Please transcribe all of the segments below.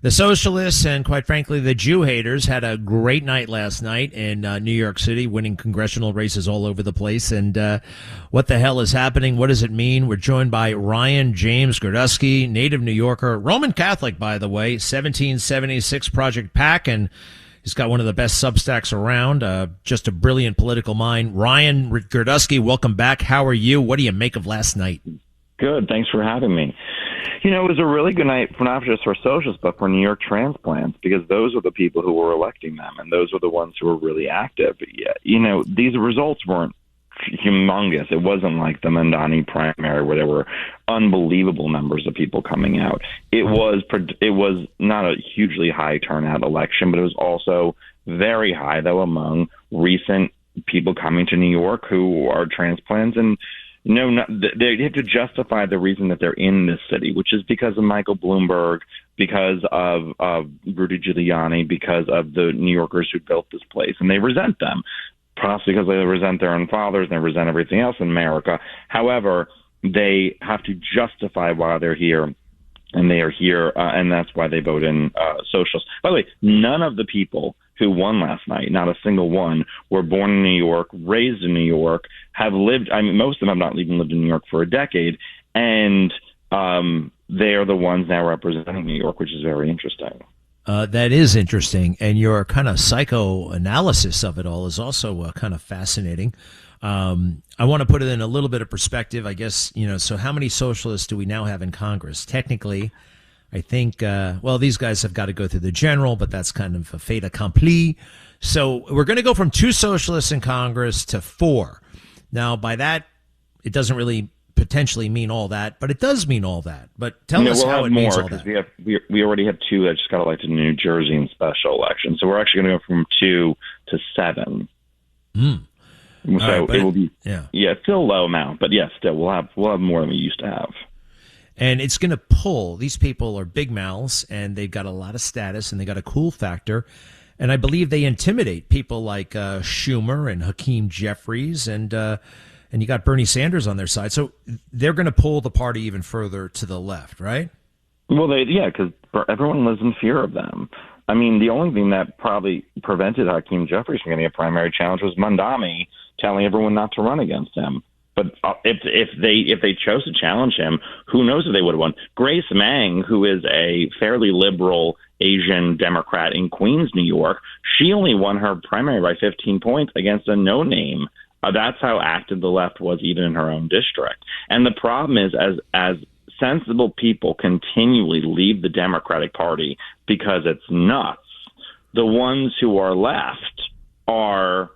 The socialists and, quite frankly, the Jew haters had a great night last night in New York City, winning congressional races all over the place. And what the hell is happening? What does it mean? We're joined by Ryan James Gradowski, native New Yorker, Roman Catholic, by the way, 1776 Project PAC, and he's got one of the best Substacks around, just a brilliant political mind. Ryan Gradowski, welcome back. How are you? What do you make of last night? Good. Thanks for having me. You know, it was a really good night for not just for socialists, but for New York transplants, because those were the people who were electing them, and those were the ones who were really active. You know, these results weren't humongous. It wasn't like the Mamdani primary where there were unbelievable numbers of people coming out. It was not a hugely high turnout election, but it was also very high, though, among recent people coming to New York who are transplants. And they have to justify the reason that they're in this city, which is because of Michael Bloomberg, because of Rudy Giuliani, because of the New Yorkers who built this place, and they resent them, possibly because they resent their own fathers and they resent everything else in America. However, they have to justify why they're here, and they are here, and that's why they vote in socialists. By the way, none of the people who won last night, not a single one, were born in New York, raised in New York, have lived, most of them have not even lived in New York for a decade, and they are the ones now representing New York, which is very interesting. That is interesting, and your kind of psychoanalysis of it all is also kind of fascinating. I want to put it in a little bit of perspective, I guess. So how many socialists do we now have in Congress? Technically, I think, these guys have got to go through the general, but that's kind of a fait accompli. So we're going to go from 2 socialists in Congress to 4. Now, by that, it doesn't really potentially mean all that, but it does mean all that. But tell us how it means all that. We already have 2 that just got elected in New Jersey in special elections. So we're actually going to go from 2 to 7. So it will be, still a low amount, but yes, still we'll have more than we used to have. And it's going to pull. These people are big mouths, and they've got a lot of status, and they got a cool factor. And I believe they intimidate people like Schumer and Hakeem Jeffries, and you got Bernie Sanders on their side. So they're going to pull the party even further to the left, right? Well, because everyone lives in fear of them. I mean, the only thing that probably prevented Hakeem Jeffries from getting a primary challenge was Mamdani telling everyone not to run against him. But if they chose to challenge him, who knows if they would have won. Grace Meng, who is a fairly liberal Asian Democrat in Queens, New York, she only won her primary by 15 points against a no-name. That's how active the left was even in her own district. And the problem is, as sensible people continually leave the Democratic Party because it's nuts, the ones who are left are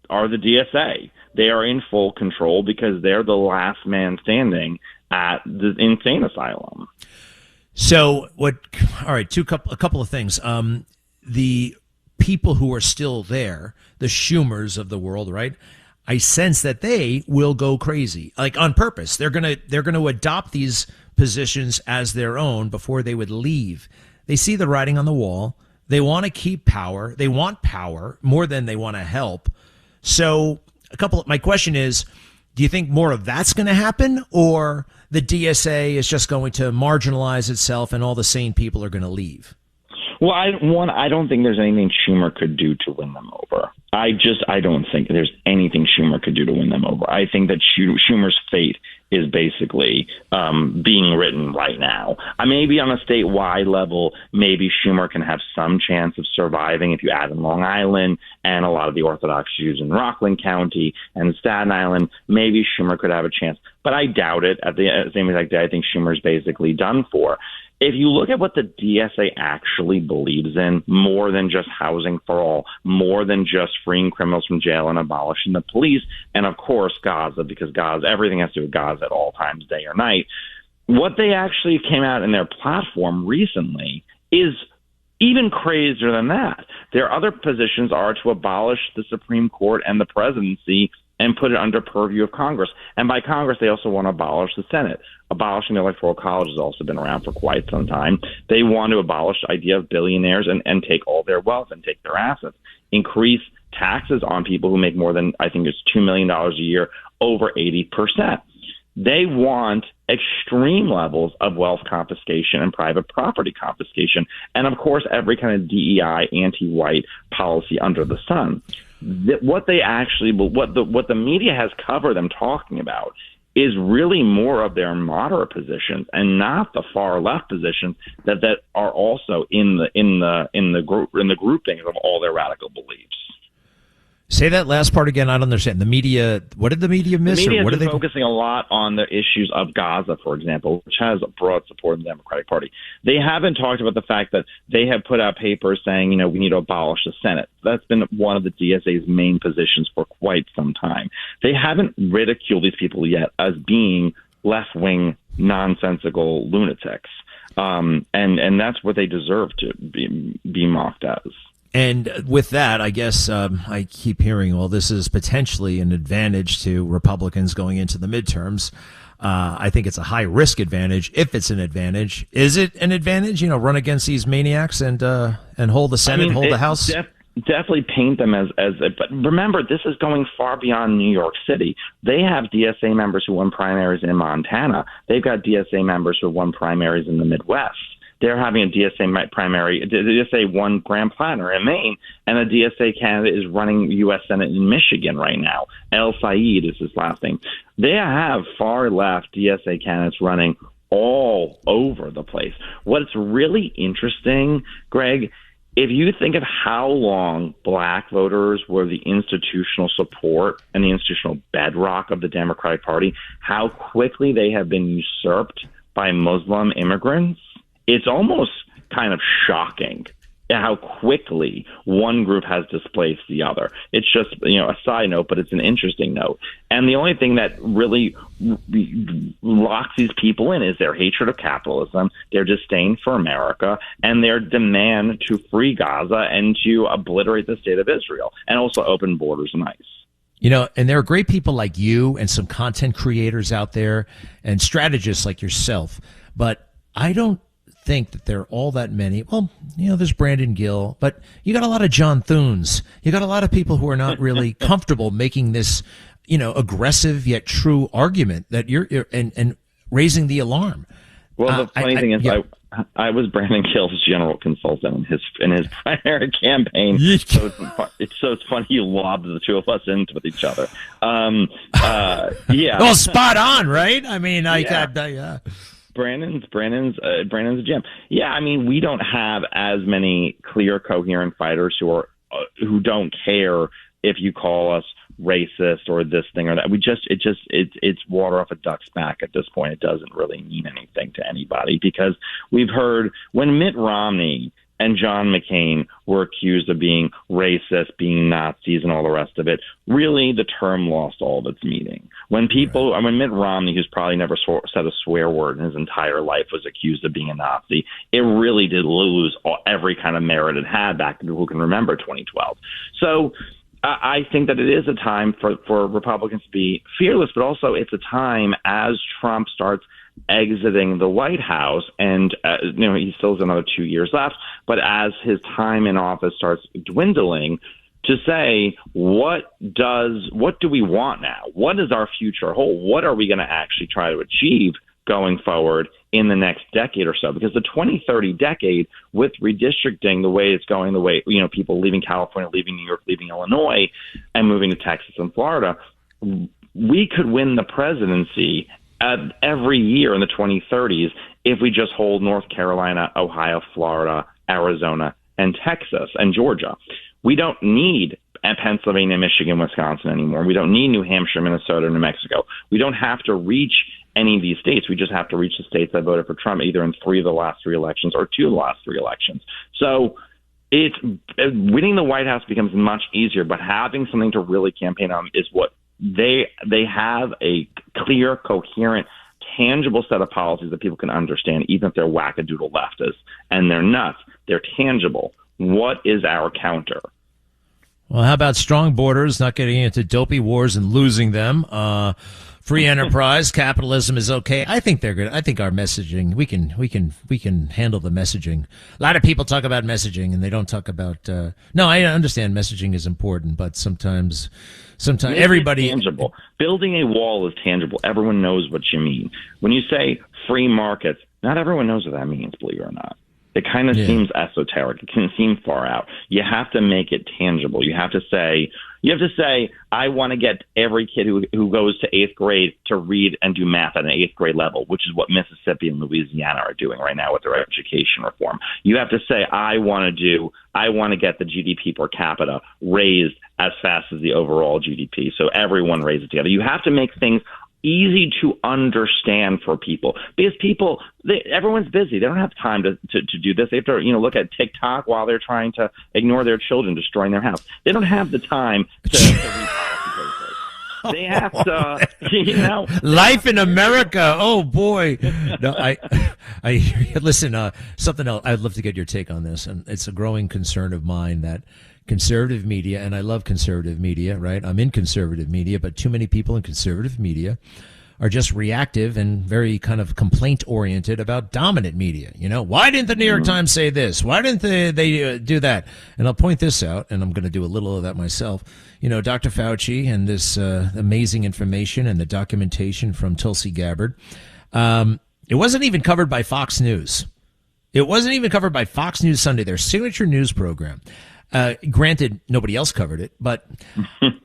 the DSA. They are in full control because they're the last man standing at the insane asylum. So what? All right, a couple of things. The people who are still there, the Schumers of the world, right? I sense that they will go crazy, like on purpose. They're gonna adopt these positions as their own before they would leave. They see the writing on the wall. They want to keep power. They want power more than they want to help. So my question is, do you think more of that's going to happen, or the DSA is just going to marginalize itself and all the sane people are going to leave? Well, I don't think there's anything Schumer could do to win them over. I don't think there's anything Schumer could do to win them over. I think that Schumer's fate is basically being written right now. Maybe on a statewide level, maybe Schumer can have some chance of surviving if you add in Long Island and a lot of the Orthodox Jews in Rockland County and Staten Island. Maybe Schumer could have a chance, but I doubt it. At the same exact day, I think Schumer's basically done for. If you look at what the DSA actually believes in, more than just housing for all, more than just freeing criminals from jail and abolishing the police, and of course Gaza, because Gaza, everything has to do with Gaza at all times, day or night, what they actually came out in their platform recently is even crazier than that. Their other positions are to abolish the Supreme Court and the presidency and put it under purview of Congress. And by Congress, they also want to abolish the Senate. Abolishing the Electoral College has also been around for quite some time. They want to abolish the idea of billionaires and take all their wealth and take their assets, increase taxes on people who make more than, I think it's $2 million a year, over 80%. They want extreme levels of wealth confiscation and private property confiscation, and of course every kind of DEI anti-white policy under the sun. What the media has covered them talking about is really more of their moderate positions and not the far left positions that are also in the grouping of all their radical beliefs. Say that last part again. I don't understand. The media, what did the media miss? The media or what has been focusing a lot on the issues of Gaza, for example, which has broad support in the Democratic Party. They haven't talked about the fact that they have put out papers saying, we need to abolish the Senate. That's been one of the DSA's main positions for quite some time. They haven't ridiculed these people yet as being left-wing, nonsensical lunatics. And that's what they deserve to be mocked as. And with that, I guess I keep hearing, well, this is potentially an advantage to Republicans going into the midterms. I think it's a high-risk advantage, if it's an advantage. Is it an advantage, run against these maniacs and hold the Senate, hold the House? Definitely paint them as but remember, this is going far beyond New York City. They have DSA members who won primaries in Montana. They've got DSA members who won primaries in the Midwest. They're having a DSA primary. DSA won Grand Platter in Maine, and a DSA candidate is running U.S. Senate in Michigan right now. El Sayed is his last name. They have far left DSA candidates running all over the place. What's really interesting, Greg, if you think of how long black voters were the institutional support and the institutional bedrock of the Democratic Party, how quickly they have been usurped by Muslim immigrants, it's almost kind of shocking how quickly one group has displaced the other. It's just, a side note, but it's an interesting note. And the only thing that really locks these people in is their hatred of capitalism, their disdain for America, and their demand to free Gaza and to obliterate the state of Israel, and also open borders and ICE. And there are great people like you and some content creators out there and strategists like yourself, but I don't think that there are all that many. Well, there's Brandon Gill, but you got a lot of John Thunes. You got a lot of people who are not really comfortable making this, aggressive yet true argument that you're and raising the alarm. Well, the funny thing is, I was Brandon Gill's general consultant in his primary campaign. So it's funny you lobbed the two of us into with each other. Yeah. Well, spot on, right? I mean, yeah. Brandon's a gem. Yeah, we don't have as many clear, coherent fighters who don't care if you call us racist or this thing or that. It's water off a duck's back at this point. It doesn't really mean anything to anybody, because we've heard when Mitt Romney and John McCain were accused of being racist, being Nazis, and all the rest of it, really the term lost all of its meaning. When Mitt Romney, who's probably never said a swear word in his entire life, was accused of being a Nazi, it really did lose every kind of merit it had back to people who can remember 2012. So I think that it is a time for Republicans to be fearless, but also it's a time as Trump starts exiting the White House, and he still has another 2 years left, but as his time in office starts dwindling, to say what do we want now? What does our future hold? What are we going to actually try to achieve going forward in the next decade or so? Because the 2030 decade, with redistricting the way it's going, the way people leaving California, leaving New York, leaving Illinois, and moving to Texas and Florida, we could win the presidency every year in the 2030s if we just hold North Carolina, Ohio, Florida, Arizona, and Texas and Georgia. We don't need Pennsylvania, Michigan, Wisconsin anymore. We don't need New Hampshire, Minnesota, New Mexico. We don't have to reach any of these states. We just have to reach the states that voted for Trump either in 3 of the last 3 elections or 2 of the last 3 elections. So winning the White House becomes much easier, but having something to really campaign on is what they have a clear, coherent, tangible set of policies that people can understand, even if they're wackadoodle leftists and they're nuts. They're tangible. What is our counter? Well, how about strong borders, not getting into dopey wars and losing them? Free enterprise, capitalism is okay. I think they're good. I think our messaging, we can handle the messaging. A lot of people talk about messaging and they don't talk about. No, I understand messaging is important, but sometimes everybody tangible. Building a wall is tangible. Everyone knows what you mean. When you say free markets, not everyone knows what that means. Believe it or not. It kind of seems esoteric. It can seem far out. You have to make it tangible. You have to say, I want to get every kid who goes to 8th grade to read and do math at an 8th grade level, which is what Mississippi and Louisiana are doing right now with their education reform. You have to say, I want to get the GDP per capita raised as fast as the overall GDP. So everyone raises together. You have to make things easy to understand for people, because everyone's busy. They don't have time to do this. They have to, look at TikTok while they're trying to ignore their children destroying their house. They don't have the time to read policy papers. They have to, Life in America. Oh boy. No, I listen, something else. I'd love to get your take on this. And it's a growing concern of mine that conservative media, and I love conservative media, right? I'm in conservative media, but too many people in conservative media are just reactive and very kind of complaint-oriented about dominant media. Why didn't the New York Times say this? Why didn't they do that? And I'll point this out, and I'm going to do a little of that myself. Dr. Fauci and this amazing information and the documentation from Tulsi Gabbard, it wasn't even covered by Fox News. It wasn't even covered by Fox News Sunday, their signature news program. Granted, nobody else covered it, but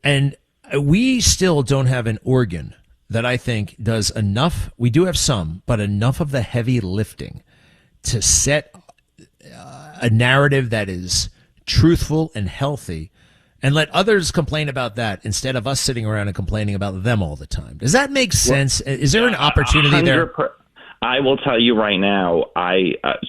and we still don't have an organ that I think does enough. We do have some, but enough of the heavy lifting to set a narrative that is truthful and healthy, and let others complain about that instead of us sitting around and complaining about them all the time. Does that make sense? Is there an opportunity there? I will tell you right now,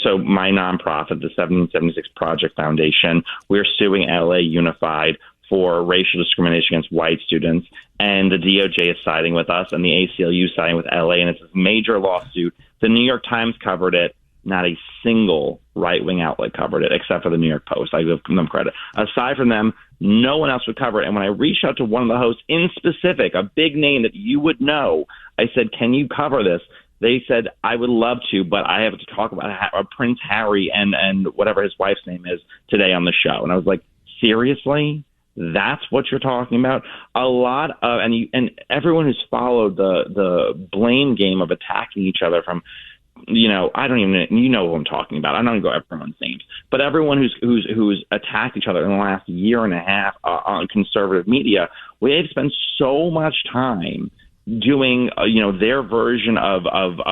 so my nonprofit, the 1776 Project Foundation, we're suing LA Unified for racial discrimination against white students, and the DOJ is siding with us, and the ACLU is siding with LA, and it's a major lawsuit. The New York Times covered it. Not a single right-wing outlet covered it, except for the New York Post. I give them credit. Aside from them, no one else would cover it. And when I reached out to one of the hosts in specific, a big name that you would know, I said, can you cover this? They said, I would love to, but I have to talk about Prince Harry and whatever his wife's name is today on the show. And I was like, seriously? That's what you're talking about? A lot of, and everyone who's followed the blame game of attacking each other from, I don't even, who I'm talking about. I'm not going to go everyone's names, but everyone who's attacked each other in the last year and a half on conservative media, they've spent so much time doing, their version of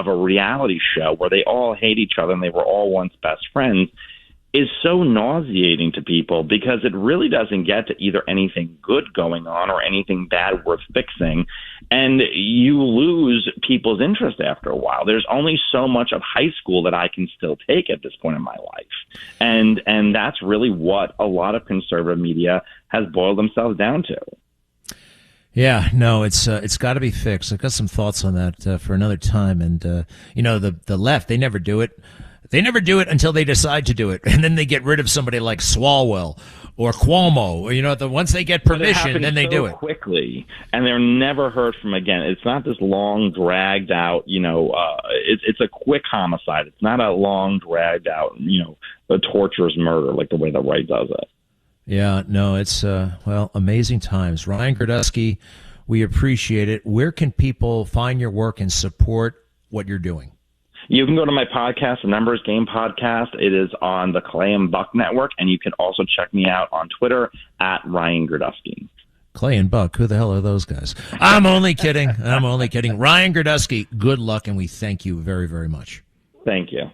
a reality show where they all hate each other and they were all once best friends, is so nauseating to people, because it really doesn't get to either anything good going on or anything bad worth fixing. And you lose people's interest after a while. There's only so much of high school that I can still take at this point in my life. And that's really what a lot of conservative media has boiled themselves down to. Yeah, no, it's got to be fixed. I've got some thoughts on that for another time. And, the left, they never do it. They never do it until they decide to do it. And then they get rid of somebody like Swalwell or Cuomo. Or, once they get permission, then they do it quickly. And they're never heard from again. It's not this long, dragged out, it's a quick homicide. It's not a long, dragged out, a torturous murder like the way the right does it. Yeah, no, it's, amazing times. Ryan Gradowski, we appreciate it. Where can people find your work and support what you're doing? You can go to my podcast, the Numbers Game Podcast. It is on the Clay and Buck Network, and you can also check me out on Twitter at Ryan Gradowski. Clay and Buck, who the hell are those guys? I'm only kidding. Ryan Gradowski, good luck, and we thank you very, very much. Thank you.